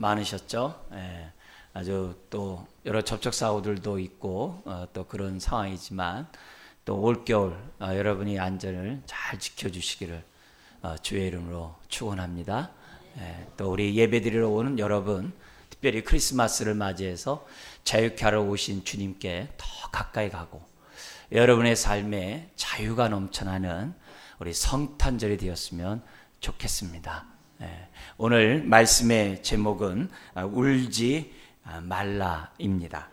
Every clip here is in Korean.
많으셨죠. 아주 또 여러 접촉 사고들도 있고 또 그런 상황이지만 또 올겨울 여러분이 안전을 잘 지켜주시기를 주의 이름으로 축원합니다. 또 우리 예배드리러 오는 여러분, 특별히 크리스마스를 맞이해서 자유케 하러 오신 주님께 더 가까이 가고 여러분의 삶에 자유가 넘쳐나는 우리 성탄절이 되었으면 좋겠습니다. 오늘 말씀의 제목은 울지 말라입니다.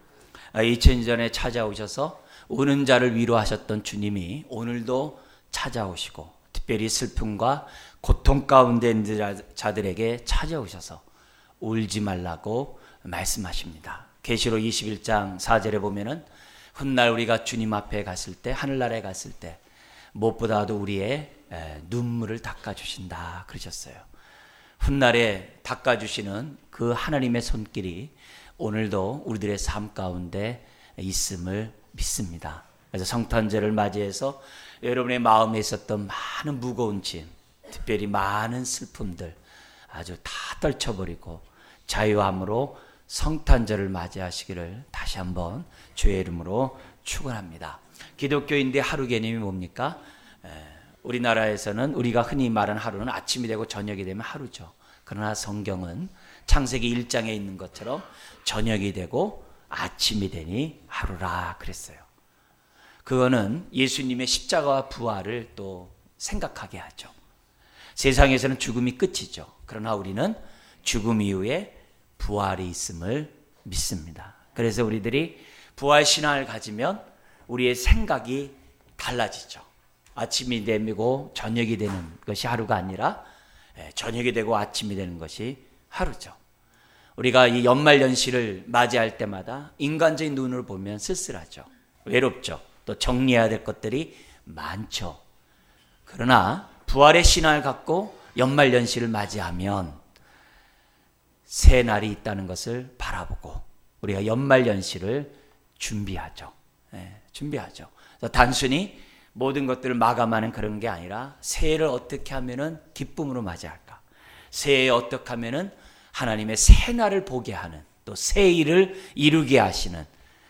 2000년에 찾아오셔서 우는 자를 위로하셨던 주님이 오늘도 찾아오시고 특별히 슬픔과 고통 가운데 있는 자들에게 찾아오셔서 울지 말라고 말씀하십니다. 계시록 21장 4절에 보면은 훗날 우리가 주님 앞에 갔을 때, 하늘나라에 갔을 때 무엇보다도 우리의 눈물을 닦아주신다 그러셨어요. 훗날에 닦아주시는 그 하나님의 손길이 오늘도 우리들의 삶 가운데 있음을 믿습니다. 그래서 성탄절을 맞이해서 여러분의 마음에 있었던 많은 무거운 짐, 특별히 많은 슬픔들 아주 다 떨쳐버리고 자유함으로 성탄절을 맞이하시기를 다시 한번 주의 이름으로 축원합니다. 기독교인들의 하루 개념이 뭡니까? 우리나라에서는 우리가 흔히 말하는 하루는 아침이 되고 저녁이 되면 하루죠. 그러나 성경은 창세기 1장에 있는 것처럼 저녁이 되고 아침이 되니 하루라 그랬어요. 그거는 예수님의 십자가와 부활을 또 생각하게 하죠. 세상에서는 죽음이 끝이죠. 그러나 우리는 죽음 이후에 부활이 있음을 믿습니다. 그래서 우리들이 부활 신앙을 가지면 우리의 생각이 달라지죠. 아침이 되고 저녁이 되는 것이 하루가 아니라 저녁이 되고 아침이 되는 것이 하루죠. 우리가 이 연말연시를 맞이할 때마다 인간적인 눈으로 보면 쓸쓸하죠. 외롭죠. 또 정리해야 될 것들이 많죠. 그러나 부활의 신앙을 갖고 연말연시를 맞이하면 새 날이 있다는 것을 바라보고 우리가 연말연시를 준비하죠. 준비하죠. 단순히 모든 것들을 마감하는 그런 게 아니라 새해를 어떻게 하면은 기쁨으로 맞이할까? 새해에 어떻게 하면은 하나님의 새 날을 보게 하는 또 새 일을 이루게 하시는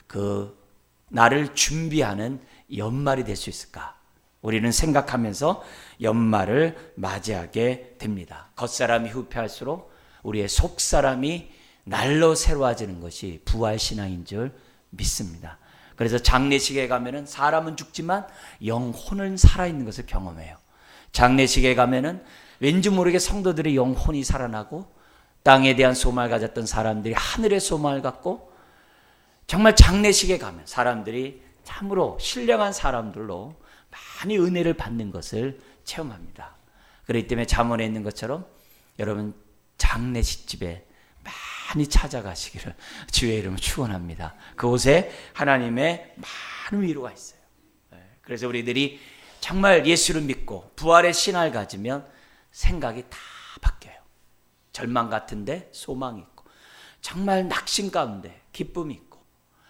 그 날을 준비하는 연말이 될 수 있을까? 우리는 생각하면서 연말을 맞이하게 됩니다. 겉사람이 후패할수록 우리의 속사람이 날로 새로워지는 것이 부활신앙인 줄 믿습니다. 그래서 장례식에 가면은 사람은 죽지만 영혼은 살아있는 것을 경험해요. 장례식에 가면은 왠지 모르게 성도들의 영혼이 살아나고 땅에 대한 소망을 가졌던 사람들이 하늘의 소망을 갖고 정말 장례식에 가면 사람들이 참으로 신령한 사람들로 많이 은혜를 받는 것을 체험합니다. 그렇기 때문에 잠언에 있는 것처럼 여러분 장례식 집에 많이 찾아가시기를 주의 이름으로 축원합니다. 그곳에 하나님의 많은 위로가 있어요. 그래서 우리들이 정말 예수를 믿고 부활의 신앙을 가지면 생각이 다 바뀌어요. 절망 같은데 소망이 있고 정말 낙심 가운데 기쁨이 있고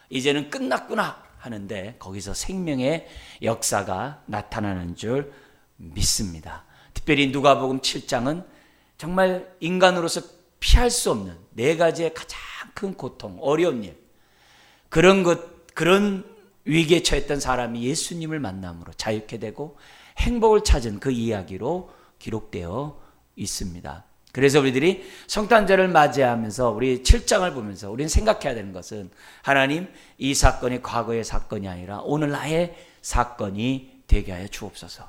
이제는 끝났구나 하는데 거기서 생명의 역사가 나타나는 줄 믿습니다. 특별히 누가복음 7장은 정말 인간으로서 피할 수 없는 네 가지의 가장 큰 고통, 어려운 일, 그런 위기에 처했던 사람이 예수님을 만남으로 자유케 되고 행복을 찾은 그 이야기로 기록되어 있습니다. 그래서 우리들이 성탄절을 맞이하면서 우리 7장을 보면서 우리는 생각해야 되는 것은 하나님 이 사건이 과거의 사건이 아니라 오늘 나의 사건이 되게 하여 주옵소서.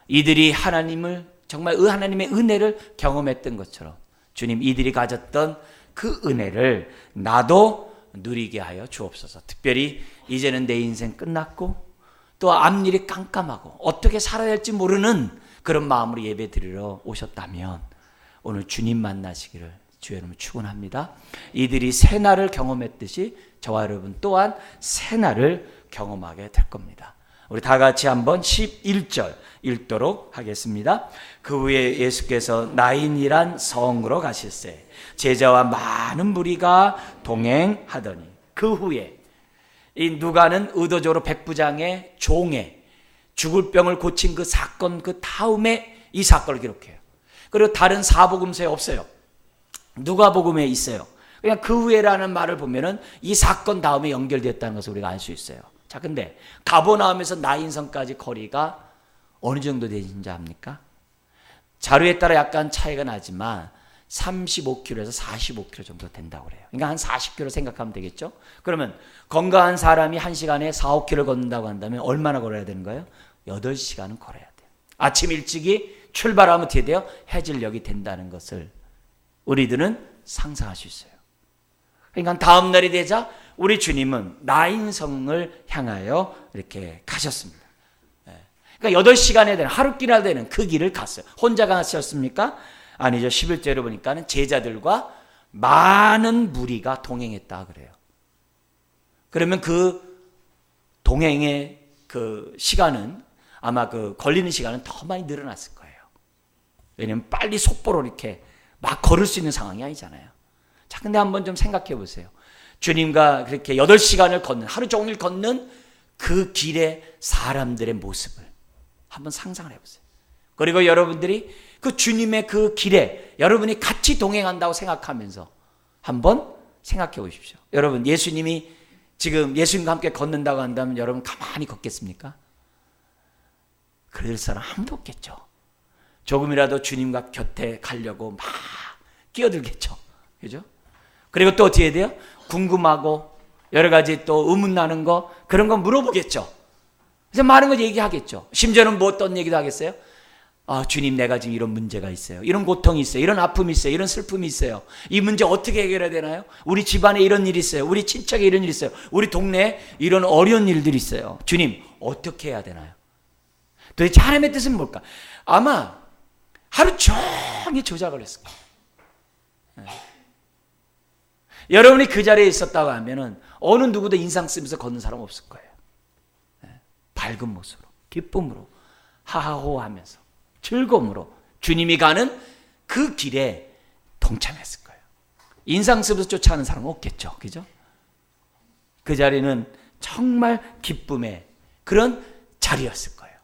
이들이 하나님을 정말 하나님의 은혜를 경험했던 것처럼 주님 이들이 가졌던 그 은혜를 나도 누리게 하여 주옵소서. 특별히 이제는 내 인생 끝났고 또 앞일이 깜깜하고 어떻게 살아야 할지 모르는 그런 마음으로 예배 드리러 오셨다면 오늘 주님 만나시기를 주의 이름으로 축원합니다. 이들이 새날을 경험했듯이 저와 여러분 또한 새날을 경험하게 될 겁니다. 우리 다 같이 한번 11절 읽도록 하겠습니다. 그 후에 예수께서 나인이란 성으로 가실새 제자와 많은 무리가 동행하더니 그 후에 이 누가는 의도적으로 백부장의 종의 죽을 병을 고친 그 사건 그 다음에 이 사건을 기록해요. 그리고 다른 사복음서에 없어요. 누가복음에 있어요. 그냥 그 후에라는 말을 보면은 이 사건 다음에 연결됐다는 것을 우리가 알 수 있어요. 자, 근데 가버나움에서 나인성까지 거리가 어느 정도 되는지 압니까? 자료에 따라 약간 차이가 나지만 35km에서 45km 정도 된다고 그래요. 그러니까 한 40km 생각하면 되겠죠? 그러면 건강한 사람이 1시간에 4, 5km 걷는다고 한다면 얼마나 걸어야 되는 거예요? 8시간은 걸어야 돼요. 아침 일찍이 출발하면 어떻게 돼요? 해질녘이 된다는 것을 우리들은 상상할 수 있어요. 그러니까 다음 날이 되자 우리 주님은 나인성을 향하여 이렇게 가셨습니다. 그러니까 8시간에 되는 하루끼나 되는 그 길을 갔어요. 혼자 가셨습니까? 아니죠. 11절에 보니까는 제자들과 많은 무리가 동행했다 그래요. 그러면 그 동행의 그 시간은 아마 그 걸리는 시간은 더 많이 늘어났을 거예요. 왜냐하면 빨리 속보로 이렇게 막 걸을 수 있는 상황이 아니잖아요. 자, 근데 한번 좀 생각해 보세요. 주님과 그렇게 8시간을 걷는, 하루 종일 걷는 그 길의 사람들의 모습을 한번 상상을 해보세요. 그리고 여러분들이 그 주님의 그 길에 여러분이 같이 동행한다고 생각하면서 한번 생각해 보십시오. 여러분, 예수님이 지금 예수님과 함께 걷는다고 한다면 여러분 가만히 걷겠습니까? 그럴 사람 아무도 없겠죠. 조금이라도 주님과 곁에 가려고 막 끼어들겠죠. 그죠? 그리고 또 어떻게 해야 돼요? 궁금하고 여러 가지 또 의문나는 거 그런 거 물어보겠죠. 그래서 많은 걸 얘기하겠죠. 심지어는 뭐 어떤 얘기도 하겠어요? 아, 주님, 내가 지금 이런 문제가 있어요. 이런 고통이 있어요. 이런 아픔이 있어요. 이런 슬픔이 있어요. 이 문제 어떻게 해결해야 되나요? 우리 집안에 이런 일이 있어요. 우리 친척에 이런 일이 있어요. 우리 동네에 이런 어려운 일들이 있어요. 주님, 어떻게 해야 되나요? 도대체 하나님의 뜻은 뭘까? 아마 하루 종일 조작을 했을 거예요. 여러분이 그 자리에 있었다고 하면은 어느 누구도 인상 쓰면서 걷는 사람 없을 거예요. 밝은 모습으로, 기쁨으로, 하하호 하면서, 즐거움으로 주님이 가는 그 길에 동참했을 거예요. 인상 쓰면서 쫓아가는 사람은 없겠죠. 그죠? 그 자리는 정말 기쁨의 그런 자리였을 거예요.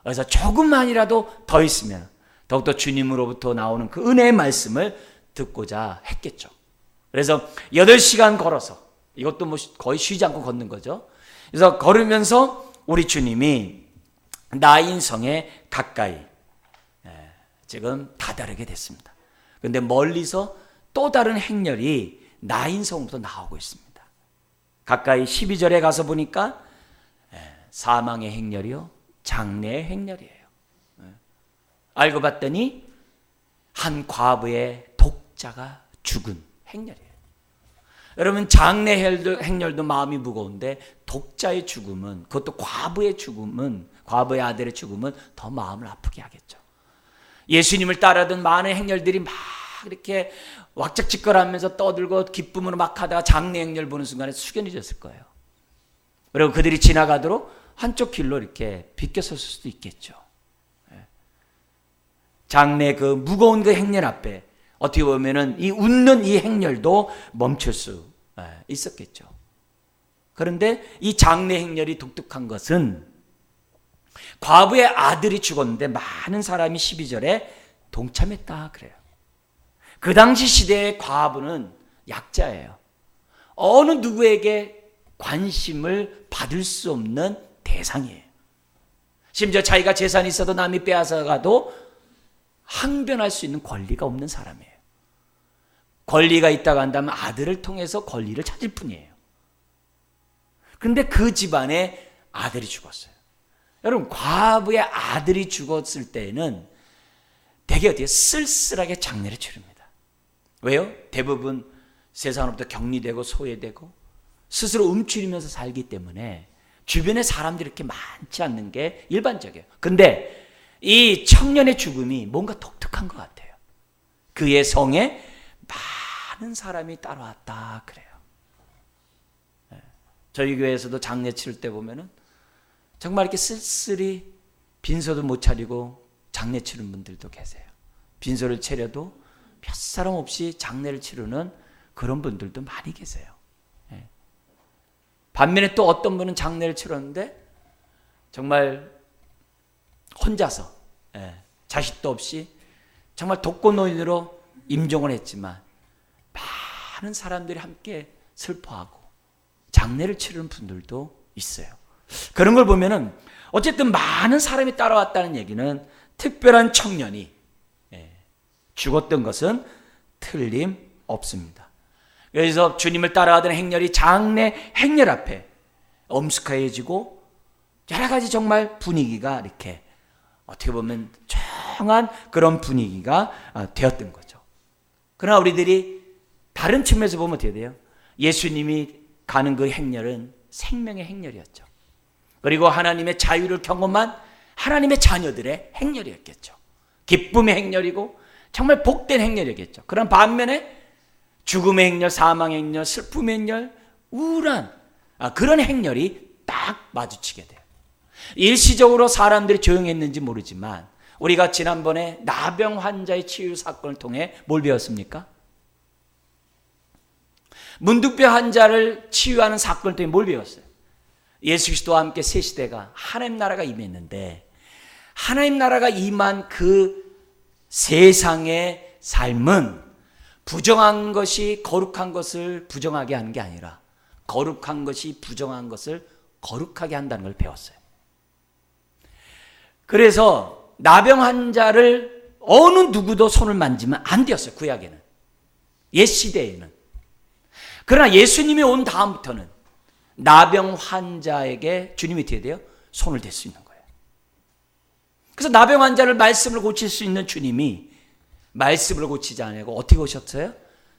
그래서 조금만이라도 더 있으면 더욱더 주님으로부터 나오는 그 은혜의 말씀을 듣고자 했겠죠. 그래서 8시간 걸어서, 이것도 뭐 거의 쉬지 않고 걷는 거죠. 그래서 걸으면서 우리 주님이 나인성에 가까이 지금 다다르게 됐습니다. 그런데 멀리서 또 다른 행렬이 나인성부터 나오고 있습니다. 가까이 12절에 가서 보니까 사망의 행렬이요, 장래의 행렬이에요. 알고 봤더니 한 과부의 독자가 죽은 행렬이에요. 여러분, 장래 행렬도 마음이 무거운데 독자의 죽음은, 그것도 과부의 죽음은, 과부의 아들의 죽음은 더 마음을 아프게 하겠죠. 예수님을 따르던 많은 행렬들이 막 이렇게 왁작지껄하면서 떠들고 기쁨으로 막 하다가 장래 행렬 보는 순간에 숙연해졌을 거예요. 그리고 그들이 지나가도록 한쪽 길로 이렇게 비껴섰을 수도 있겠죠. 장래 그 무거운 그 행렬 앞에 어떻게 보면은 이 웃는 이 행렬도 멈출 수 있었겠죠. 그런데 이 장래 행렬이 독특한 것은 과부의 아들이 죽었는데 많은 사람이 12절에 동참했다 그래요. 그 당시 시대의 과부는 약자예요. 어느 누구에게 관심을 받을 수 없는 대상이에요. 심지어 자기가 재산이 있어도 남이 빼앗아가도 항변할 수 있는 권리가 없는 사람이에요. 권리가 있다고 한다면 아들을 통해서 권리를 찾을 뿐이에요. 그런데 그 집안에 아들이 죽었어요. 여러분, 과부의 아들이 죽었을 때는 되게 어디에 쓸쓸하게 장례를 치릅니다. 왜요? 대부분 세상으로부터 격리되고 소외되고 스스로 움츠리면서 살기 때문에 주변에 사람들이 이렇게 많지 않는 게 일반적이에요. 근데 이 청년의 죽음이 뭔가 독특한 것 같아요. 그의 성에 많은 사람이 따라왔다 그래요. 저희 교회에서도 장례 치를 때 보면은 정말 이렇게 쓸쓸히 빈소도 못 차리고 장례 치르는 분들도 계세요. 빈소를 차려도 몇 사람 없이 장례를 치르는 그런 분들도 많이 계세요. 반면에 또 어떤 분은 장례를 치렀는데 정말 혼자서 자식도 없이 정말 독거노인으로 임종을 했지만 많은 사람들이 함께 슬퍼하고 장례를 치르는 분들도 있어요. 그런 걸 보면은 어쨌든 많은 사람이 따라왔다는 얘기는 특별한 청년이 죽었던 것은 틀림없습니다. 그래서 주님을 따라가던 행렬이 장례 행렬 앞에 엄숙해지고 여러 가지 정말 분위기가 이렇게 어떻게 보면 조용한 그런 분위기가 되었던 거죠. 그러나 우리들이 다른 측면에서 보면 어떻게 돼요? 예수님이 가는 그 행렬은 생명의 행렬이었죠. 그리고 하나님의 자유를 경험한 하나님의 자녀들의 행렬이었겠죠. 기쁨의 행렬이고 정말 복된 행렬이었겠죠. 그런 반면에 죽음의 행렬, 사망의 행렬, 슬픔의 행렬, 우울한 그런 행렬이 딱 마주치게 돼요. 일시적으로 사람들이 조용했는지 모르지만 우리가 지난번에 나병 환자의 치유 사건을 통해 뭘 배웠습니까? 문둥병 환자를 치유하는 사건을 통해 뭘 배웠어요? 예수 그리스도와 함께 새 시대가 하나님 나라가 임했는데 하나님 나라가 임한 그 세상의 삶은 부정한 것이 거룩한 것을 부정하게 하는 게 아니라 거룩한 것이 부정한 것을 거룩하게 한다는 걸 배웠어요. 그래서 나병 환자를 어느 누구도 손을 만지면 안 되었어요. 구약에는. 옛 시대에는. 그러나 예수님이 온 다음부터는 나병 환자에게 주님이 어떻게 돼요? 손을 댈 수 있는 거예요. 그래서 나병 환자를 말씀을 고칠 수 있는 주님이 말씀을 고치지 않고 어떻게 오셨어요?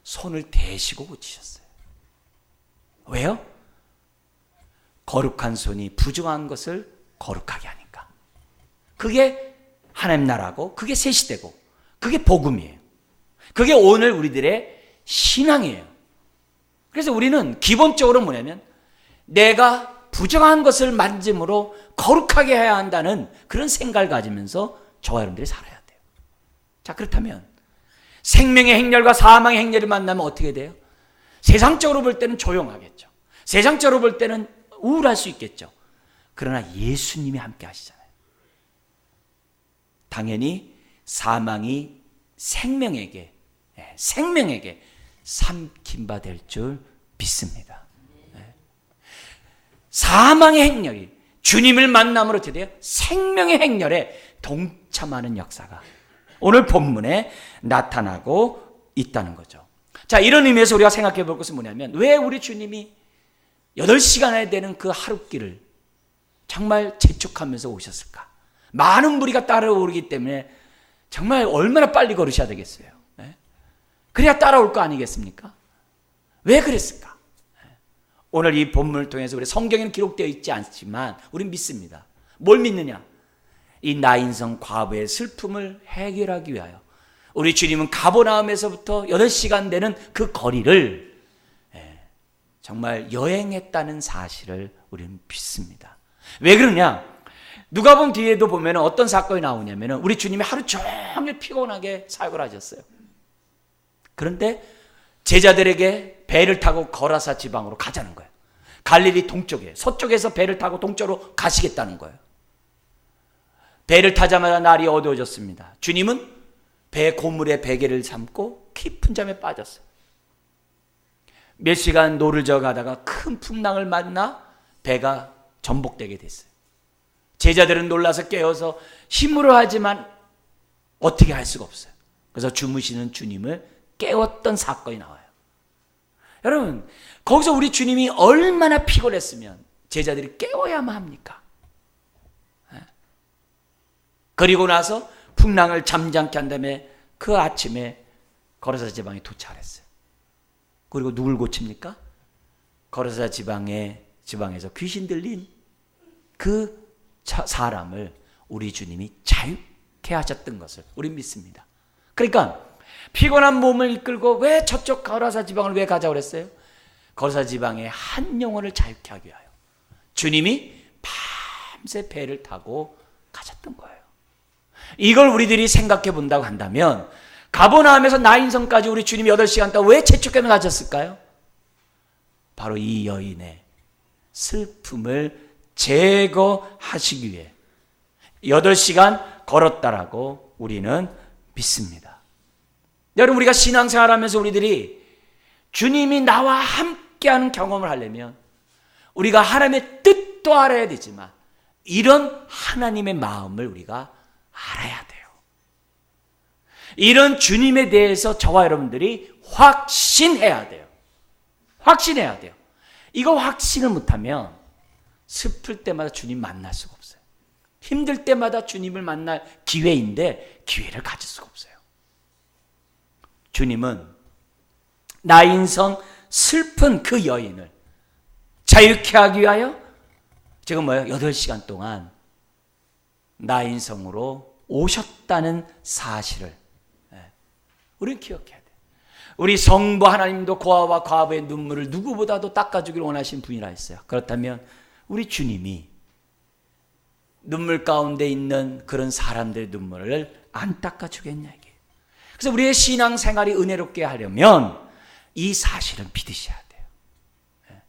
손을 대시고 고치셨어요. 왜요? 거룩한 손이 부정한 것을 거룩하게 하니까. 그게 하나님 나라고 그게 새 시대고 그게 복음이에요. 그게 오늘 우리들의 신앙이에요. 그래서 우리는 기본적으로 뭐냐면 내가 부정한 것을 만짐으로 거룩하게 해야 한다는 그런 생각을 가지면서 저와 여러분들이 살아야 돼요. 자, 그렇다면 생명의 행렬과 사망의 행렬이 만나면 어떻게 돼요? 세상적으로 볼 때는 조용하겠죠. 세상적으로 볼 때는 우울할 수 있겠죠. 그러나 예수님이 함께 하시잖아요. 당연히 사망이 생명에게 삼킨 바 될 줄 믿습니다. 사망의 행렬이 주님을 만남으로 어떻게 돼요? 생명의 행렬에 동참하는 역사가 오늘 본문에 나타나고 있다는 거죠. 자, 이런 의미에서 우리가 생각해 볼 것은 뭐냐면 왜 우리 주님이 8시간에 되는 그 하룻길을 정말 재촉하면서 오셨을까? 많은 무리가 따라오기 때문에 정말 얼마나 빨리 걸으셔야 되겠어요. 그래야 따라올 거 아니겠습니까? 왜 그랬을까? 오늘 이 본문을 통해서 우리 성경에는 기록되어 있지 않지만 우리는 믿습니다. 뭘 믿느냐? 이 나인성 과부의 슬픔을 해결하기 위하여 우리 주님은 가버나움에서부터 8시간 되는 그 거리를 정말 여행했다는 사실을 우리는 믿습니다. 왜 그러냐? 누가복음 뒤에도 보면 어떤 사건이 나오냐면 우리 주님이 하루 종일 피곤하게 사역을 하셨어요. 그런데 제자들에게 배를 타고 거라사 지방으로 가자는 거예요. 갈릴리 동쪽에 서쪽에서 배를 타고 동쪽으로 가시겠다는 거예요. 배를 타자마자 날이 어두워졌습니다. 주님은 배 고물에 베개를 삼고 깊은 잠에 빠졌어요. 몇 시간 노를 저어 가다가 큰 풍랑을 만나 배가 전복되게 됐어요. 제자들은 놀라서 깨어서 힘으로 하지만 어떻게 할 수가 없어요. 그래서 주무시는 주님을 깨웠던 사건이 나와요. 여러분, 거기서 우리 주님이 얼마나 피곤했으면 제자들이 깨워야만 합니까? 그리고 나서 풍랑을 잠잠케 한 다음에 그 아침에 거라사 지방에 도착했어요. 그리고 누굴 고칩니까? 거라사 지방에서 귀신 들린 그 사람을 우리 주님이 자유케 하셨던 것을 우리 믿습니다. 그러니까 피곤한 몸을 이끌고 왜 저쪽 거라사 지방을 왜 가자고 그랬어요? 거라사 지방의 한 영혼을 자유케 하기 위하여 주님이 밤새 배를 타고 가셨던 거예요. 이걸 우리들이 생각해 본다고 한다면 가버나움에서 나인성까지 우리 주님이 8시간 동안 왜 재촉해 가셨을까요? 바로 이 여인의 슬픔을 제거하시기 위해 8시간 걸었다라고 우리는 믿습니다. 여러분, 우리가 신앙생활하면서 우리들이 주님이 나와 함께하는 경험을 하려면 우리가 하나님의 뜻도 알아야 되지만 이런 하나님의 마음을 우리가 알아야 돼요. 이런 주님에 대해서 저와 여러분들이 확신해야 돼요. 확신해야 돼요. 이거 확신을 못하면 슬플 때마다 주님 만날 수가 없어요. 힘들 때마다 주님을 만날 기회인데 기회를 가질 수가 없어요. 주님은 나의 인생 슬픈 그 여인을 자유케 하기 위하여 지금 8시간 동안 나의 인생으로 오셨다는 사실을 우리는 기억해야 돼요. 우리 성부 하나님도 고아와 과부의 눈물을 누구보다도 닦아주기를 원하신 분이라 했어요. 그렇다면 우리 주님이 눈물 가운데 있는 그런 사람들의 눈물을 안 닦아주겠냐 이게. 그래서 우리의 신앙생활이 은혜롭게 하려면 이 사실을 믿으셔야 돼요.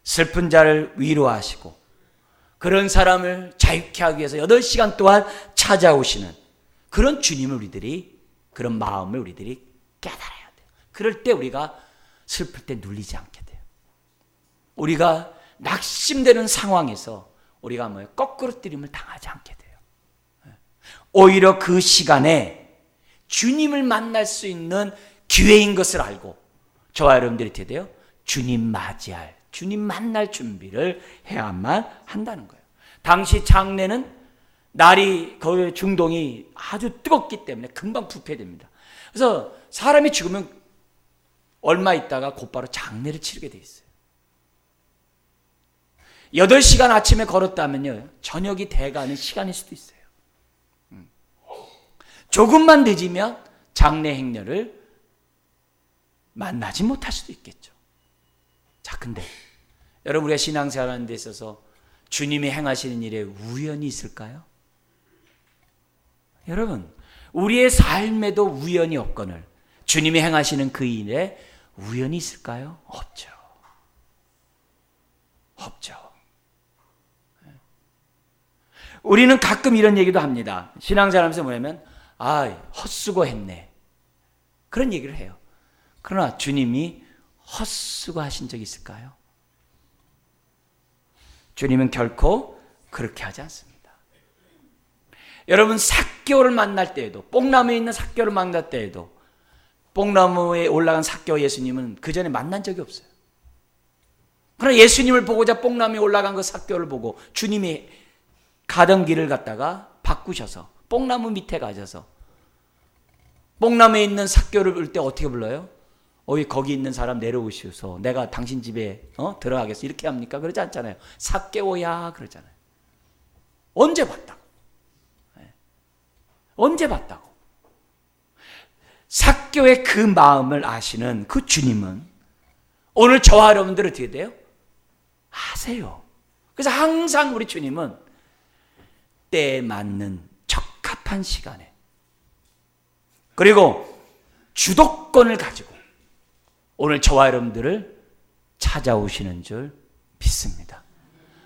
슬픈 자를 위로하시고 그런 사람을 자유케 하기 위해서 8시간 동안 찾아오시는 그런 주님을 우리들이, 그런 마음을 우리들이 깨달아야 돼요. 그럴 때 우리가 슬플 때 눌리지 않게 돼요. 우리가 낙심되는 상황에서 우리가 거꾸로 뜨림을 당하지 않게 돼요. 오히려 그 시간에 주님을 만날 수 있는 기회인 것을 알고 저와 여러분들이 어떻게 돼요? 주님 맞이할, 주님 만날 준비를 해야만 한다는 거예요. 당시 장례는 날이 거의 중동이 아주 뜨겁기 때문에 금방 부패됩니다. 그래서 사람이 죽으면 얼마 있다가 곧바로 장례를 치르게 돼 있어요. 8시간 아침에 걸었다면요, 저녁이 돼가는 시간일 수도 있어요. 조금만 늦으면 장례 행렬을 만나지 못할 수도 있겠죠. 자, 근데 여러분, 우리가 신앙생활하는 데 있어서 주님이 행하시는 일에 우연이 있을까요? 여러분, 우리의 삶에도 우연이 없거늘 주님이 행하시는 그 일에 우연이 있을까요? 없죠. 없죠. 우리는 가끔 이런 얘기도 합니다. 신앙생활하면서 뭐냐면 헛수고했네, 그런 얘기를 해요. 그러나 주님이 헛수고하신 적이 있을까요? 주님은 결코 그렇게 하지 않습니다. 여러분, 삭개오를 만날 때에도, 뽕나무에 있는 삭개오를 만날 때에도 뽕나무에 올라간 삭개오 예수님은 그 전에 만난 적이 없어요. 그러나 예수님을 보고자 뽕나무에 올라간 그 삭개오를 보고 주님이 가던 길을 갖다가 바꾸셔서 뽕나무 밑에 가셔서 뽕나무에 있는 삭개오를 볼 때 어떻게 불러요? 거기 있는 사람 내려오시어서 내가 당신 집에 들어가겠어, 이렇게 합니까? 그러지 않잖아요. 삭개오야 그러잖아요. 언제 봤다고? 언제 봤다고? 삭개오의 그 마음을 아시는 그 주님은 오늘 저와 여러분들 어떻게 돼요? 아세요. 그래서 항상 우리 주님은 때에 맞는 적합한 시간에, 그리고 주도권을 가지고 오늘 저와 여러분들을 찾아오시는 줄 믿습니다.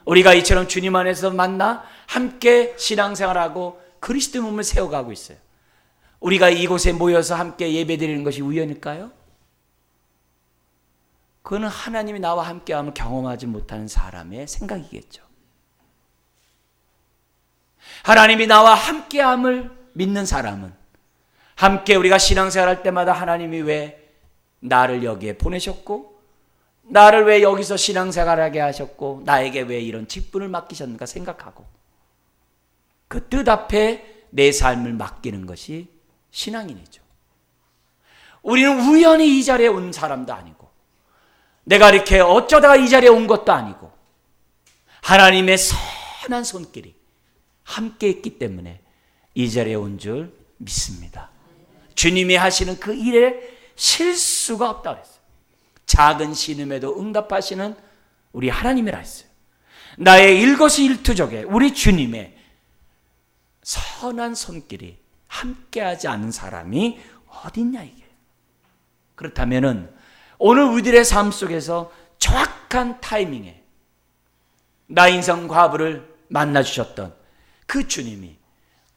우리가 이처럼 주님 안에서 만나 함께 신앙생활하고 그리스도의 몸을 세워가고 있어요. 우리가 이곳에 모여서 함께 예배드리는 것이 우연일까요? 그거는 하나님이 나와 함께함을 경험하지 못하는 사람의 생각이겠죠. 하나님이 나와 함께함을 믿는 사람은 함께 우리가 신앙생활할 때마다 하나님이 왜 나를 여기에 보내셨고, 나를 왜 여기서 신앙생활하게 하셨고, 나에게 왜 이런 직분을 맡기셨는가 생각하고 그 뜻 앞에 내 삶을 맡기는 것이 신앙인이죠. 우리는 우연히 이 자리에 온 사람도 아니고, 내가 이렇게 어쩌다가 이 자리에 온 것도 아니고, 하나님의 선한 손길이 함께 있기 때문에 이 자리에 온 줄 믿습니다. 주님이 하시는 그 일에 실수가 없다고 했어요. 작은 신음에도 응답하시는 우리 하나님이라 했어요. 나의 일거수일투족에 우리 주님의 선한 손길이 함께하지 않은 사람이 어딨냐 이게. 그렇다면은 오늘 우리들의 삶 속에서 정확한 타이밍에 나의 인생 과부를 만나주셨던 그 주님이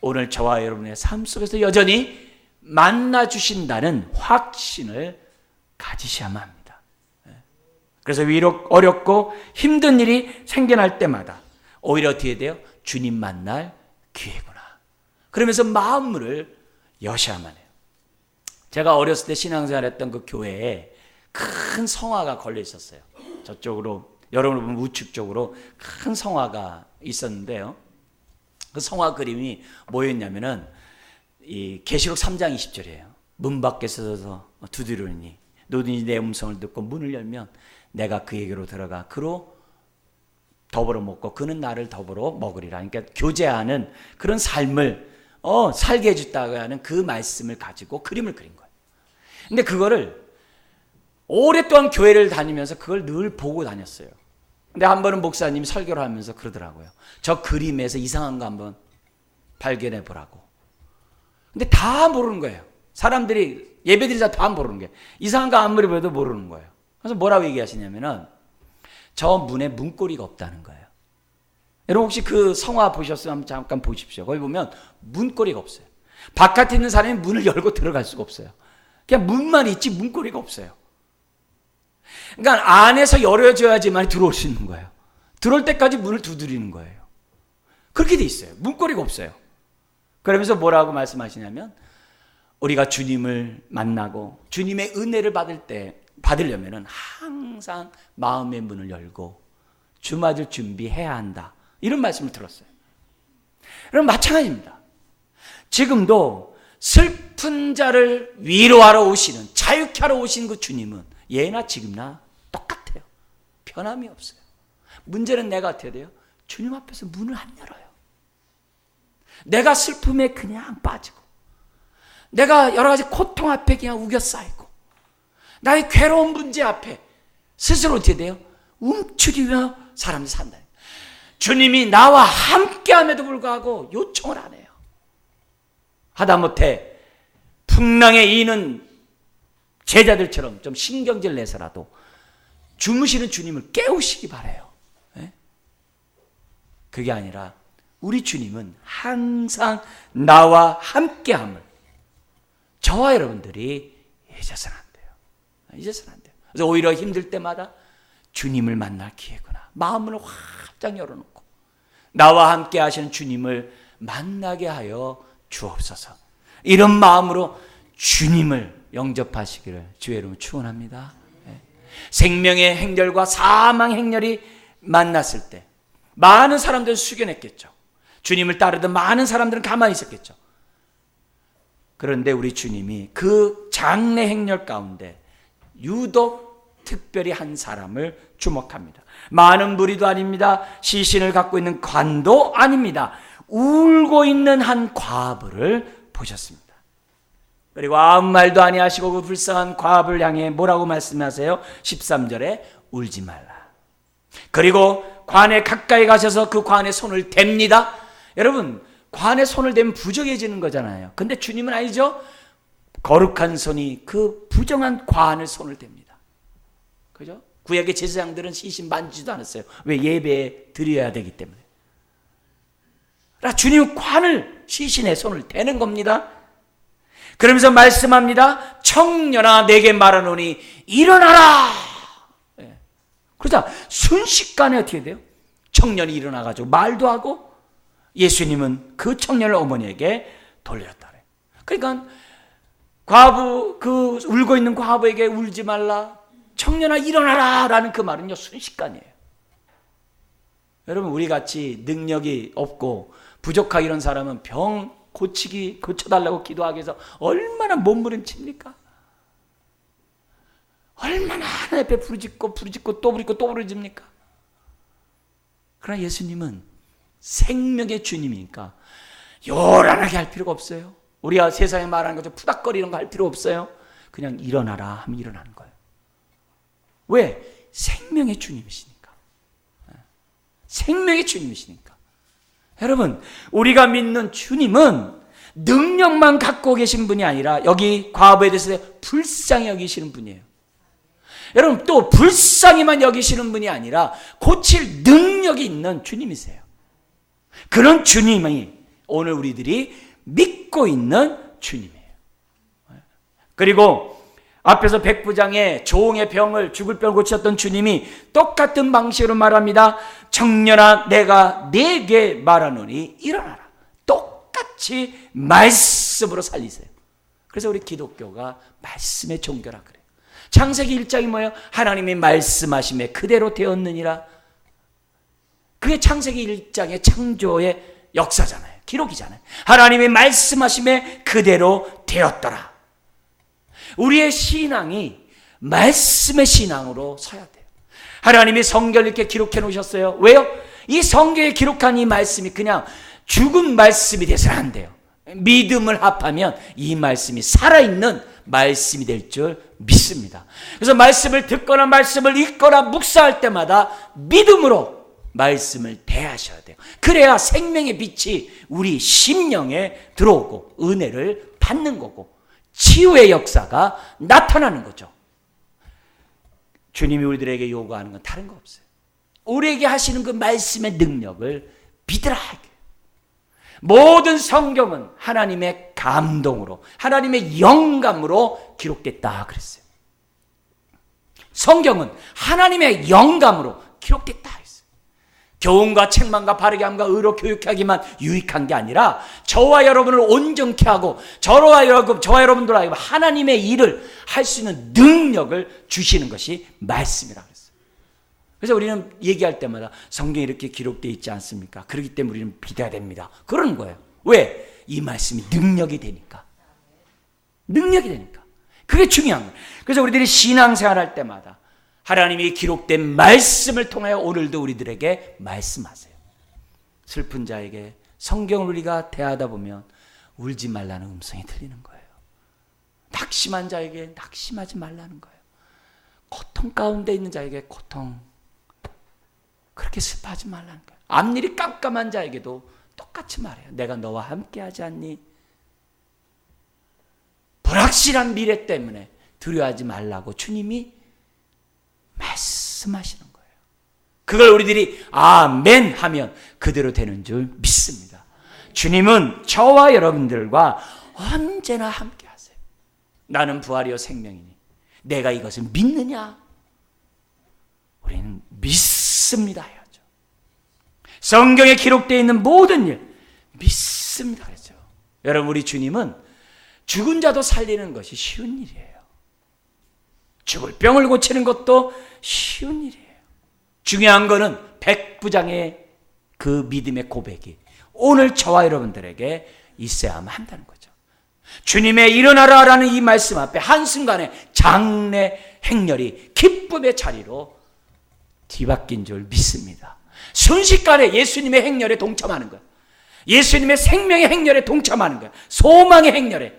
오늘 저와 여러분의 삶 속에서 여전히 만나주신다는 확신을 가지셔야만 합니다. 그래서 위로 어렵고 힘든 일이 생겨날 때마다 오히려 어떻게 돼요? 주님 만날 기회구나. 그러면서 마음문을 여셔야만 해요. 제가 어렸을 때 신앙생활했던 그 교회에 큰 성화가 걸려 있었어요. 저쪽으로, 여러분을 보면 우측 쪽으로 큰 성화가 있었는데요. 그 성화 그림이 뭐였냐면은 이 계시록 3장 20절이에요. 문 밖에 서서 두드리니 누구든지 내 음성을 듣고 문을 열면 내가 그에게로 들어가 그로 더불어 먹고 그는 나를 더불어 먹으리라. 그러니까 교제하는 그런 삶을 살게 해줬다고 하는 그 말씀을 가지고 그림을 그린 거예요. 근데 그거를 오랫동안 교회를 다니면서 그걸 늘 보고 다녔어요. 근데 한 번은 목사님이 설교를 하면서 그러더라고요. 저 그림에서 이상한 거 한번 발견해 보라고. 근데 다 모르는 거예요. 사람들이 예배드리자 다 모르는 거예요. 이상한 거 아무리 봐도 모르는 거예요. 그래서 뭐라고 얘기하시냐면은 저 문에 문고리가 없다는 거예요. 여러분 혹시 그 성화 보셨으면 한번 잠깐 보십시오. 거기 보면 문고리가 없어요. 바깥에 있는 사람이 문을 열고 들어갈 수가 없어요. 그냥 문만 있지 문고리가 없어요. 그러니까 안에서 열어줘야지만 들어올 수 있는 거예요. 들어올 때까지 문을 두드리는 거예요. 그렇게 돼 있어요. 문고리가 없어요. 그러면서 뭐라고 말씀하시냐면 우리가 주님을 만나고 주님의 은혜를 받으려면은 항상 마음의 문을 열고 주 맞을 준비해야 한다. 이런 말씀을 들었어요. 그럼 마찬가지입니다. 지금도 슬픈 자를 위로하러 오시는, 자유케 하러 오시는 그 주님은 예나 지금나 똑같아요. 변함이 없어요. 문제는 내가 어떻게 돼요? 주님 앞에서 문을 안 열어요. 내가 슬픔에 그냥 빠지고 내가 여러 가지 고통 앞에 그냥 우겨싸이고 나의 괴로운 문제 앞에 스스로 어떻게 돼요? 움츠리며 사람이 산다. 주님이 나와 함께함에도 불구하고 요청을 안 해요. 하다못해 풍랑에 이는 제자들처럼 좀 신경질 내서라도 주무시는 주님을 깨우시기 바라요. 네? 그게 아니라 우리 주님은 항상 나와 함께함을 저와 여러분들이 잊어서는 안 돼요. 잊어서는 안 돼요. 그래서 오히려 힘들 때마다 주님을 만날 기회구나. 마음을 활짝 열어놓고 나와 함께 하시는 주님을 만나게 하여 주옵소서. 이런 마음으로 주님을 영접하시기를 주의 이름으로 축원합니다. 생명의 행렬과 사망의 행렬이 만났을 때 많은 사람들은 숙연했겠죠. 주님을 따르던 많은 사람들은 가만히 있었겠죠. 그런데 우리 주님이 그 장래 행렬 가운데 유독 특별히 한 사람을 주목합니다. 많은 무리도 아닙니다. 시신을 갖고 있는 관도 아닙니다. 울고 있는 한 과부를 보셨습니다. 그리고 아무 말도 아니하시고 그 불쌍한 과부를 향해 뭐라고 말씀하세요? 13절에 울지 말라. 그리고 관에 가까이 가셔서 그 관에 손을 댑니다. 여러분 관에 손을 대면 부정해지는 거잖아요. 근데 주님은 아니죠. 거룩한 손이 그 부정한 관을 손을 댑니다. 그죠? 구약의 제사장들은 시신 만지지도 않았어요. 왜? 예배에 드려야 되기 때문에. 그러나 주님은 관을 시신에 손을 대는 겁니다. 그러면서 말씀합니다. 청년아 내게 말하노니 일어나라. 네. 그러자 순식간에 어떻게 돼요? 청년이 일어나가지고 말도 하고 예수님은 그 청년을 어머니에게 돌렸다. 그러니까 과부, 그 울고 있는 과부에게 울지 말라, 청년아 일어나라 라는 그 말은요 순식간이에요. 여러분 우리같이 능력이 없고 부족하고 이런 사람은 병 고쳐달라고 기도하기 위해서 얼마나 몸부림칩니까? 얼마나 하나님 앞에 부르짖고 또 부르짖고 또 부르짖습니까? 그러나 예수님은 생명의 주님이니까 요란하게 할 필요가 없어요. 우리가 세상에 말하는 것처럼 푸닥거리는 거 할 필요 없어요. 그냥 일어나라 하면 일어나는 거예요. 왜? 생명의 주님이시니까. 생명의 주님이시니까. 여러분 우리가 믿는 주님은 능력만 갖고 계신 분이 아니라 여기 과부에 대해서 불쌍히 여기시는 분이에요. 여러분 또 불쌍히만 여기시는 분이 아니라 고칠 능력이 있는 주님이세요. 그런 주님이 오늘 우리들이 믿고 있는 주님이에요. 그리고 앞에서 백부장의 조홍의 병을 죽을 병을 고치셨던 주님이 똑같은 방식으로 말합니다. 청년아 내가 네게 말하노니 일어나라. 똑같이 말씀으로 살리세요. 그래서 우리 기독교가 말씀의 종교라 그래요. 창세기 1장이 뭐예요? 하나님이 말씀하심에 그대로 되었느니라. 그게 창세기 1장의 창조의 역사잖아요. 기록이잖아요. 하나님이 말씀하심에 그대로 되었더라. 우리의 신앙이 말씀의 신앙으로 서야 돼요. 하나님이 성경을 이렇게 기록해 놓으셨어요. 왜요? 이 성경에 기록한 이 말씀이 그냥 죽은 말씀이 돼서는 안 돼요. 믿음을 합하면 이 말씀이 살아있는 말씀이 될 줄 믿습니다. 그래서 말씀을 듣거나 말씀을 읽거나 묵상할 때마다 믿음으로 말씀을 대하셔야 돼요. 그래야 생명의 빛이 우리 심령에 들어오고 은혜를 받는 거고 치유의 역사가 나타나는 거죠. 주님이 우리들에게 요구하는 건 다른 거 없어요. 우리에게 하시는 그 말씀의 능력을 믿으라. 모든 성경은 하나님의 감동으로 하나님의 영감으로 기록됐다 그랬어요. 성경은 하나님의 영감으로 기록됐다 했어요. 교훈과 책망과 바르게 함과 의로 교육하기만 유익한 게 아니라 저와 여러분을 온전케 하고 저와 여러분들 하여 하나님의 일을 할 수 있는 능력을 주시는 것이 말씀이라고 했어요. 그래서 우리는 얘기할 때마다 성경에 이렇게 기록되어 있지 않습니까? 그렇기 때문에 우리는 믿어야 됩니다. 그러는 거예요. 왜? 이 말씀이 능력이 되니까. 능력이 되니까. 그게 중요한 거예요. 그래서 우리들이 신앙생활할 때마다 하나님이 기록된 말씀을 통하여 오늘도 우리들에게 말씀하세요. 슬픈 자에게 성경을 우리가 대하다 보면 울지 말라는 음성이 들리는 거예요. 낙심한 자에게 낙심하지 말라는 거예요. 고통 가운데 있는 자에게 그렇게 슬퍼하지 말라는 거예요. 앞일이 깜깜한 자에게도 똑같이 말해요. 내가 너와 함께 하지 않니? 불확실한 미래 때문에 두려워하지 말라고 주님이 말씀하시는 거예요. 그걸 우리들이 아멘 하면 그대로 되는 줄 믿습니다. 주님은 저와 여러분들과 언제나 함께 하세요. 나는 부활이요 생명이니 내가 이것을 믿느냐? 우리는 믿습니다 해야죠. 성경에 기록되어 있는 모든 일 믿습니다 그랬죠. 여러분 우리 주님은 죽은 자도 살리는 것이 쉬운 일이에요. 죽을 병을 고치는 것도 쉬운 일이에요. 중요한 거는 백부장의 그 믿음의 고백이 오늘 저와 여러분들에게 있어야만 한다는 거죠. 주님의 일어나라라는 이 말씀 앞에 한순간에 장래 행렬이 기쁨의 자리로 뒤바뀐 줄 믿습니다. 순식간에 예수님의 행렬에 동참하는 거예요. 예수님의 생명의 행렬에 동참하는 거예요. 소망의 행렬에.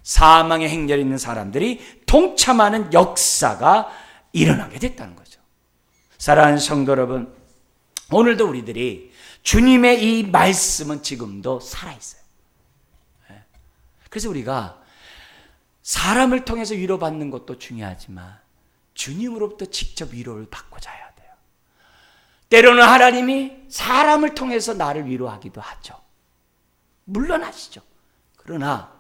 사망의 행렬에 있는 사람들이 동참하는 역사가 일어나게 됐다는 거죠. 사랑하는 성도 여러분, 오늘도 우리들이 주님의 이 말씀은 지금도 살아있어요. 그래서 우리가 사람을 통해서 위로받는 것도 중요하지만 주님으로부터 직접 위로를 받고자 해야 돼요. 때로는 하나님이 사람을 통해서 나를 위로하기도 하죠. 물론 하시죠. 그러나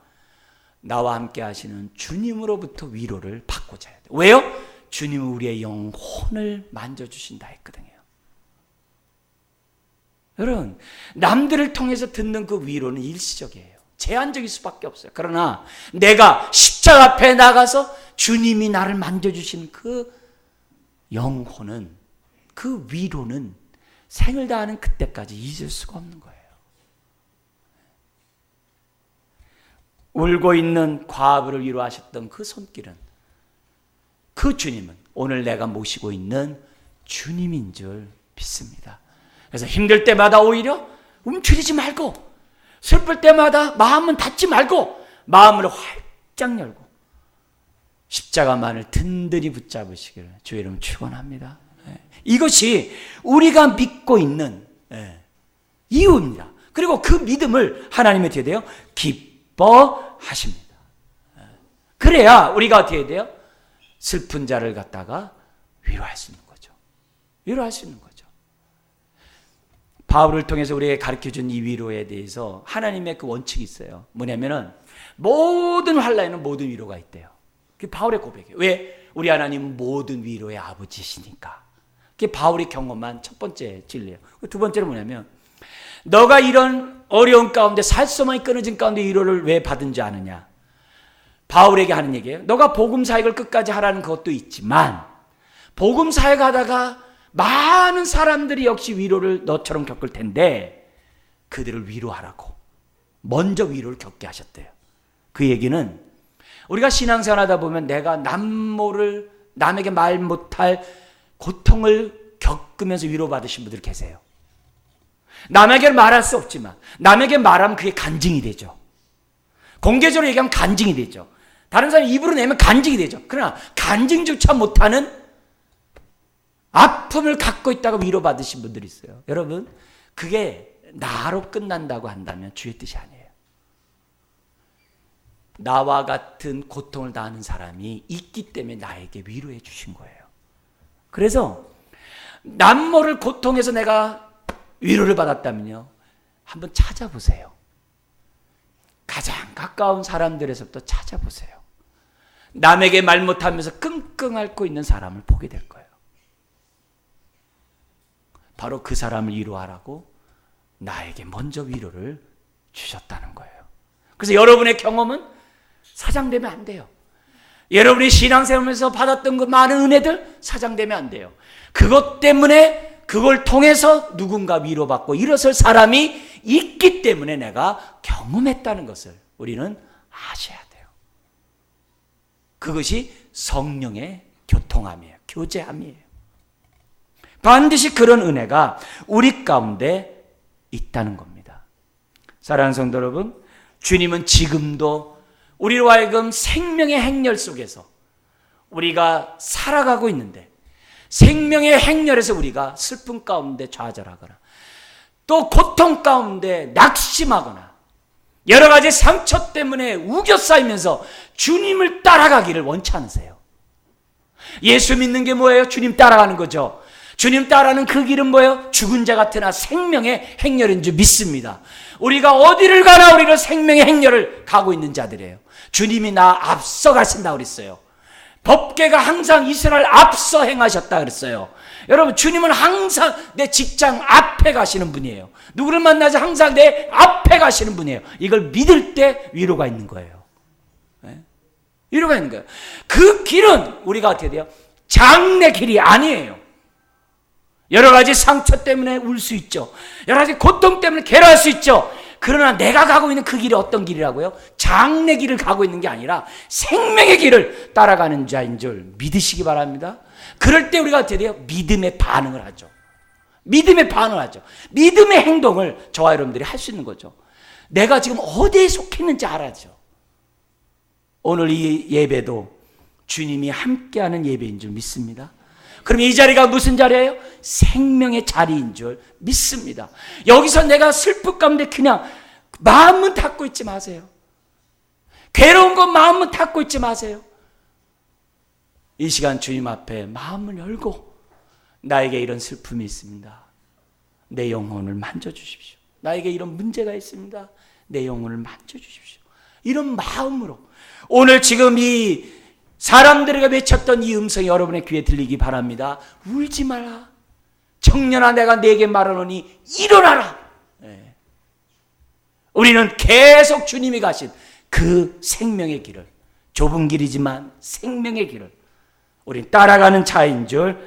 나와 함께 하시는 주님으로부터 위로를 받고자 해야 돼요. 왜요? 주님은 우리의 영혼을 만져주신다 했거든요. 여러분, 남들을 통해서 듣는 그 위로는 일시적이에요. 제한적일 수밖에 없어요. 그러나 내가 십자가 앞에 나가서 주님이 나를 만져주신 그 영혼은, 그 위로는 생을 다하는 그때까지 잊을 수가 없는 거예요. 울고 있는 과부를 위로하셨던 그 손길은, 그 주님은 오늘 내가 모시고 있는 주님인 줄 믿습니다. 그래서 힘들 때마다 오히려 움츠리지 말고, 슬플 때마다 마음은 닫지 말고 마음을 활짝 열고 십자가만을 든든히 붙잡으시기를 주의 이름 축원합니다. 이것이 우리가 믿고 있는 이유입니다. 그리고 그 믿음을 하나님이 어떻게 돼요? 기뻐하십니다. 그래야 우리가 어떻게 돼요? 슬픈 자를 갖다가 위로할 수 있는 거죠. 위로할 수 있는 거죠. 바울을 통해서 우리에게 가르쳐준 이 위로에 대해서 하나님의 그 원칙이 있어요. 뭐냐면은 모든 환난에는 모든 위로가 있대요. 그게 바울의 고백이에요. 왜? 우리 하나님은 모든 위로의 아버지시니까. 그게 바울이 경험한 첫 번째 진리예요. 두 번째는 뭐냐면, 너가 이런 어려운 가운데 살소만이 끊어진 가운데 위로를 왜 받은지 아느냐? 바울에게 하는 얘기예요. 너가 복음 사역을 끝까지 하라는 것도 있지만 복음 사역하다가 많은 사람들이 역시 위로를 너처럼 겪을 텐데 그들을 위로하라고 먼저 위로를 겪게 하셨대요. 그 얘기는 우리가 신앙생활하다 보면 내가 남에게 말 못할 고통을 겪으면서 위로받으신 분들 계세요. 남에게 말할 수 없지만 남에게 말하면 그게 간증이 되죠. 공개적으로 얘기하면 간증이 되죠. 다른 사람이 입으로 내면 간증이 되죠. 그러나 간증조차 못하는 아픔을 갖고 있다가 위로받으신 분들이 있어요. 여러분, 그게 나로 끝난다고 한다면 주의 뜻이 아니에요. 나와 같은 고통을 당하는 사람이 있기 때문에 나에게 위로해 주신 거예요. 그래서 남모를 고통해서 내가 위로를 받았다면요, 한번 찾아보세요. 가장 가까운 사람들에서부터 찾아보세요. 남에게 말 못하면서 끙끙 앓고 있는 사람을 보게 될 거예요. 바로 그 사람을 위로하라고 나에게 먼저 위로를 주셨다는 거예요. 그래서 여러분의 경험은 사장되면 안 돼요. 여러분이 신앙생활에서 받았던 그 많은 은혜들 사장되면 안 돼요. 그것 때문에 그걸 통해서 누군가 위로받고 일어설 사람이 있기 때문에 내가 경험했다는 것을 우리는 아셔야 돼요. 그것이 성령의 교통함이에요. 교제함이에요. 반드시 그런 은혜가 우리 가운데 있다는 겁니다. 사랑하는 성도 여러분, 주님은 지금도 우리로 하여금 생명의 행렬 속에서 우리가 살아가고 있는데 생명의 행렬에서 우리가 슬픔 가운데 좌절하거나 또 고통 가운데 낙심하거나 여러 가지 상처 때문에 우겨싸이면서 주님을 따라가기를 원치 않으세요. 예수 믿는 게 뭐예요? 주님 따라가는 거죠. 주님 따라가는 그 길은 뭐예요? 죽은 자 같으나 생명의 행렬인 줄 믿습니다. 우리가 어디를 가나 우리는 생명의 행렬을 가고 있는 자들이에요. 주님이 나 앞서 가신다고 그랬어요. 법궤가 항상 이스라엘 앞서 행하셨다 그랬어요. 여러분, 주님은 항상 내 직장 앞에 가시는 분이에요. 누구를 만나지 항상 내 앞에 가시는 분이에요. 이걸 믿을 때 위로가 있는 거예요. 네? 위로가 있는 거예요. 그 길은 우리가 어떻게 돼요? 장래 길이 아니에요. 여러 가지 상처 때문에 울 수 있죠. 여러 가지 고통 때문에 괴로워할 수 있죠. 그러나 내가 가고 있는 그 길이 어떤 길이라고요? 장래 길을 가고 있는 게 아니라 생명의 길을 따라가는 자인 줄 믿으시기 바랍니다. 그럴 때 우리가 어떻게 돼요? 믿음의 반응을 하죠. 믿음의 반응을 하죠. 믿음의 행동을 저와 여러분들이 할 수 있는 거죠. 내가 지금 어디에 속했는지 알아죠. 오늘 이 예배도 주님이 함께하는 예배인 줄 믿습니다. 그럼 이 자리가 무슨 자리예요? 생명의 자리인 줄 믿습니다. 여기서 내가 슬픔 가운데 그냥 마음은 닫고 있지 마세요. 괴로운 것 마음은 닫고 있지 마세요. 이 시간 주님 앞에 마음을 열고 나에게 이런 슬픔이 있습니다. 내 영혼을 만져주십시오. 나에게 이런 문제가 있습니다. 내 영혼을 만져주십시오. 이런 마음으로 오늘 지금 이 사람들에게 외쳤던 이 음성이 여러분의 귀에 들리기 바랍니다. 울지 마라. 청년아, 내가 네게 말하노니 일어나라. 네. 우리는 계속 주님이 가신 그 생명의 길을, 좁은 길이지만 생명의 길을 우린 따라가는 자인 줄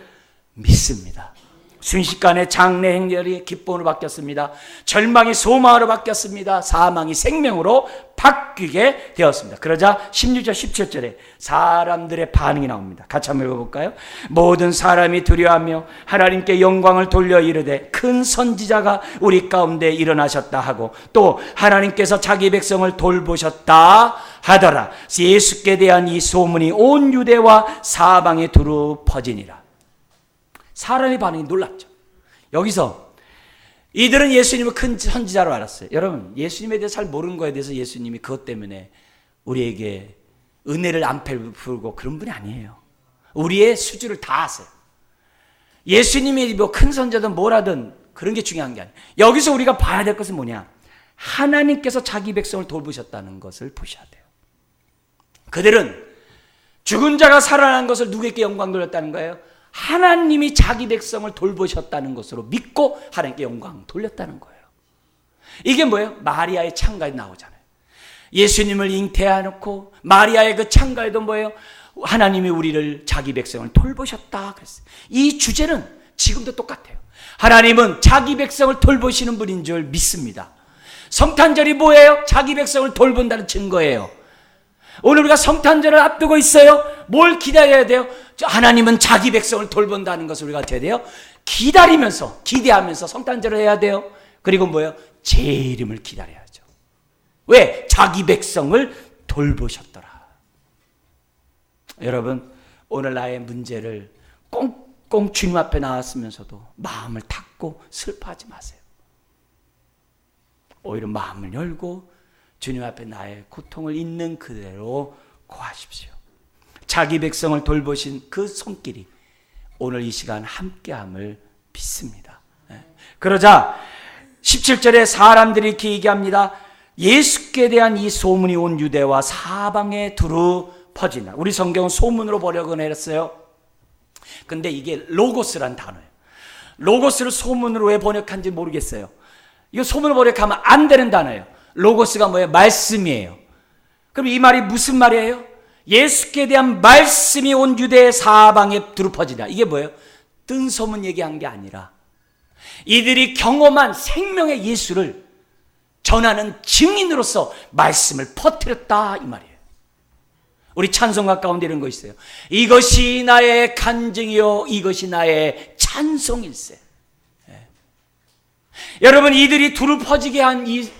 믿습니다. 순식간에 장래 행렬이 기쁨으로 바뀌었습니다. 절망이 소망으로 바뀌었습니다. 사망이 생명으로 바뀌게 되었습니다. 그러자 16절 17절에 사람들의 반응이 나옵니다. 같이 한번 읽어볼까요? 모든 사람이 두려워하며 하나님께 영광을 돌려 이르되 큰 선지자가 우리 가운데 일어나셨다 하고 또 하나님께서 자기 백성을 돌보셨다 하더라. 예수께 대한 이 소문이 온 유대와 사방에 두루 퍼지니라. 사람의 반응이 놀랍죠. 여기서 이들은 예수님을 큰 선지자로 알았어요. 여러분, 예수님에 대해서 잘 모르는 거에 대해서 예수님이 그것 때문에 우리에게 은혜를 안 베풀고 그런 분이 아니에요. 우리의 수주를 다 아세요. 예수님이 뭐 큰 선지자든 뭐라든 그런 게 중요한 게 아니에요. 여기서 우리가 봐야 될 것은 뭐냐? 하나님께서 자기 백성을 돌보셨다는 것을 보셔야 돼요. 그들은 죽은 자가 살아난 것을 누구에게 영광 돌렸다는 거예요? 하나님이 자기 백성을 돌보셨다는 것으로 믿고 하나님께 영광 돌렸다는 거예요. 이게 뭐예요? 마리아의 창가에 나오잖아요. 예수님을 잉태해놓고 마리아의 그 창가에도 뭐예요? 하나님이 우리를 자기 백성을 돌보셨다 그랬어요. 이 주제는 지금도 똑같아요. 하나님은 자기 백성을 돌보시는 분인 줄 믿습니다. 성탄절이 뭐예요? 자기 백성을 돌본다는 증거예요. 오늘 우리가 성탄절을 앞두고 있어요. 뭘 기다려야 돼요? 하나님은 자기 백성을 돌본다는 것을 우리가 어떻게 해야 돼요? 기다리면서, 기대하면서 성탄절을 해야 돼요. 그리고 뭐예요? 제 이름을 기다려야죠. 왜? 자기 백성을 돌보셨더라. 여러분, 오늘 나의 문제를 꽁꽁 주님 앞에 나왔으면서도 마음을 닫고 슬퍼하지 마세요. 오히려 마음을 열고 주님 앞에 나의 고통을 있는 그대로 고하십시오. 자기 백성을 돌보신 그 손길이 오늘 이 시간 함께함을 믿습니다. 그러자 17절에 사람들이 이렇게 얘기합니다. 예수께 대한 이 소문이 온 유대와 사방에 두루 퍼진다. 우리 성경은 소문으로 번역을 했어요. 근데 이게 로고스란 단어예요. 로고스를 소문으로 왜 번역한지 모르겠어요. 이거 소문으로 번역하면 안 되는 단어예요. 로고스가 뭐예요? 말씀이에요. 그럼 이 말이 무슨 말이에요? 예수께 대한 말씀이 온 유대 사방에 두루 퍼지다. 이게 뭐예요? 뜬 소문 얘기한 게 아니라 이들이 경험한 생명의 예수를 전하는 증인으로서 말씀을 퍼뜨렸다 이 말이에요. 우리 찬송가 가운데 이런 거 있어요. 이것이 나의 간증이요 이것이 나의 찬송일세. 여러분, 이들이 두루 퍼지게 한 이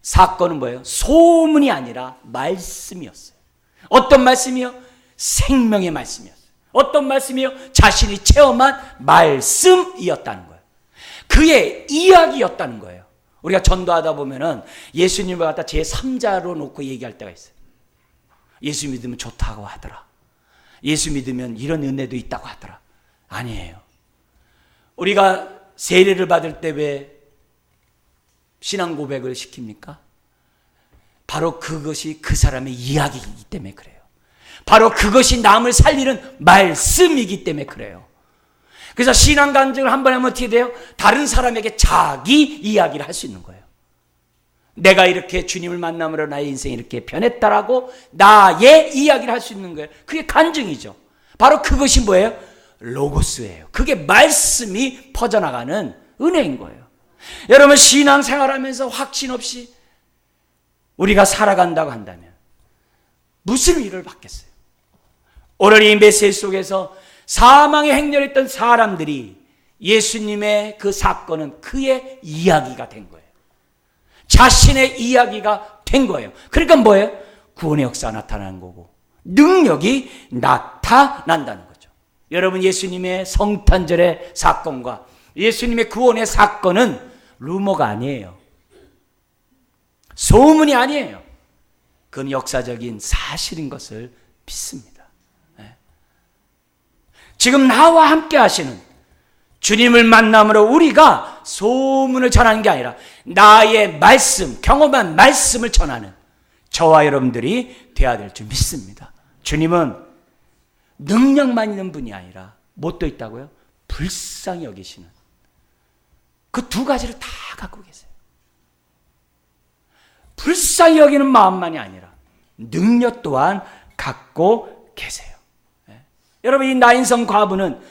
사건은 뭐예요? 소문이 아니라 말씀이었어요. 어떤 말씀이요? 생명의 말씀이었어요. 어떤 말씀이요? 자신이 체험한 말씀이었다는 거예요. 그의 이야기였다는 거예요. 우리가 전도하다 보면은 예수님을 갖다 제3자로 놓고 얘기할 때가 있어요. 예수 믿으면 좋다고 하더라. 예수 믿으면 이런 은혜도 있다고 하더라. 아니에요. 우리가 세례를 받을 때 왜 신앙 고백을 시킵니까? 바로 그것이 그 사람의 이야기이기 때문에 그래요. 바로 그것이 남을 살리는 말씀이기 때문에 그래요. 그래서 신앙 간증을 한 번 하면 어떻게 돼요? 다른 사람에게 자기 이야기를 할 수 있는 거예요. 내가 이렇게 주님을 만남으로 나의 인생이 이렇게 변했다라고 나의 이야기를 할 수 있는 거예요. 그게 간증이죠. 바로 그것이 뭐예요? 로고스예요. 그게 말씀이 퍼져나가는 은혜인 거예요. 여러분, 신앙생활하면서 확신 없이 우리가 살아간다고 한다면 무슨 위로를 받겠어요? 오늘 이 메시지 속에서 사망의 행렬했던 사람들이 예수님의 그 사건은 그의 이야기가 된 거예요. 자신의 이야기가 된 거예요. 그러니까 뭐예요? 구원의 역사가 나타나는 거고 능력이 나타난다는 거죠. 여러분, 예수님의 성탄절의 사건과 예수님의 구원의 사건은 루머가 아니에요. 소문이 아니에요. 그건 역사적인 사실인 것을 믿습니다. 지금 나와 함께 하시는 주님을 만남으로 우리가 소문을 전하는 게 아니라 나의 말씀, 경험한 말씀을 전하는 저와 여러분들이 되어야 될 줄 믿습니다. 주님은 능력만 있는 분이 아니라 뭣도 있다고요? 불쌍히 여기시는 그 두 가지를 다 갖고 계세요. 불쌍히 여기는 마음만이 아니라 능력 또한 갖고 계세요. 여러분, 이 나인성 과부는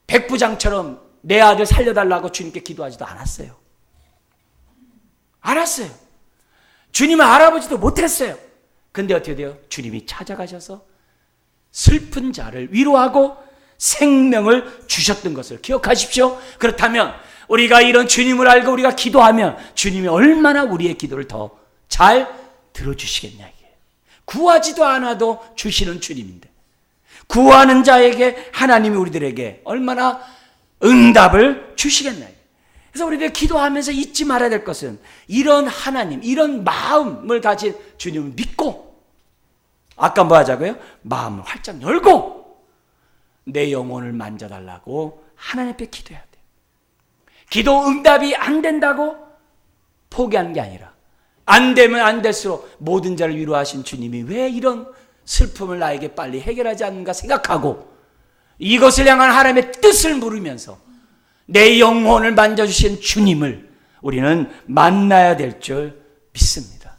백부장처럼 내 아들 살려달라고 주님께 기도하지도 않았어요. 알았어요. 주님을 알아보지도 못했어요. 근데 어떻게 돼요? 주님이 찾아가셔서 슬픈 자를 위로하고 생명을 주셨던 것을 기억하십시오. 그렇다면 우리가 이런 주님을 알고 우리가 기도하면 주님이 얼마나 우리의 기도를 더 잘 들어주시겠냐 이게. 구하지도 않아도 주시는 주님인데 구하는 자에게 하나님이 우리들에게 얼마나 응답을 주시겠나. 그래서 우리들 기도하면서 잊지 말아야 될 것은 이런 하나님, 이런 마음을 가진 주님을 믿고 아까 뭐 하자고요? 마음을 활짝 열고 내 영혼을 만져달라고 하나님 앞에 기도해야 돼요. 기도 응답이 안 된다고 포기하는 게 아니라 안 되면 안 될수록 모든 자를 위로하신 주님이 왜 이런 슬픔을 나에게 빨리 해결하지 않는가 생각하고 이것을 향한 하나님의 뜻을 물으면서 내 영혼을 만져주신 주님을 우리는 만나야 될 줄 믿습니다.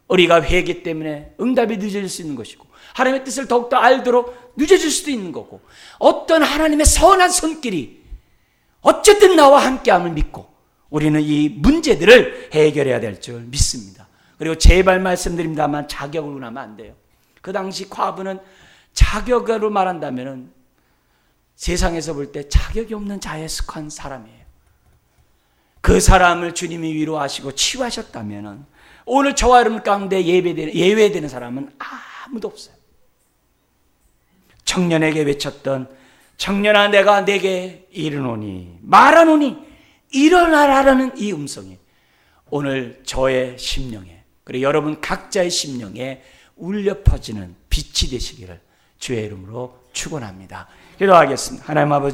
우리가 회개 때문에 응답이 늦어질 수 있는 것이고 하나님의 뜻을 더욱더 알도록 늦어질 수도 있는 거고 어떤 하나님의 선한 손길이 어쨌든 나와 함께함을 믿고 우리는 이 문제들을 해결해야 될 줄 믿습니다. 그리고 제발 말씀드립니다만 자격으로 하면 안 돼요. 그 당시 과부는 자격으로 말한다면 세상에서 볼 때 자격이 없는 자에 속한 사람이에요. 그 사람을 주님이 위로하시고 치유하셨다면 오늘 저와 여러분 가운데 예외되는 사람은 아무도 없어요. 청년에게 외쳤던 청년아 내가 내게 이르노니 말하노니 일어나라라는 이 음성이 오늘 저의 심령에 그리고 여러분 각자의 심령에 울려 퍼지는 빛이 되시기를 주의 이름으로 축원합니다. 기도하겠습니다. 하나님 아버지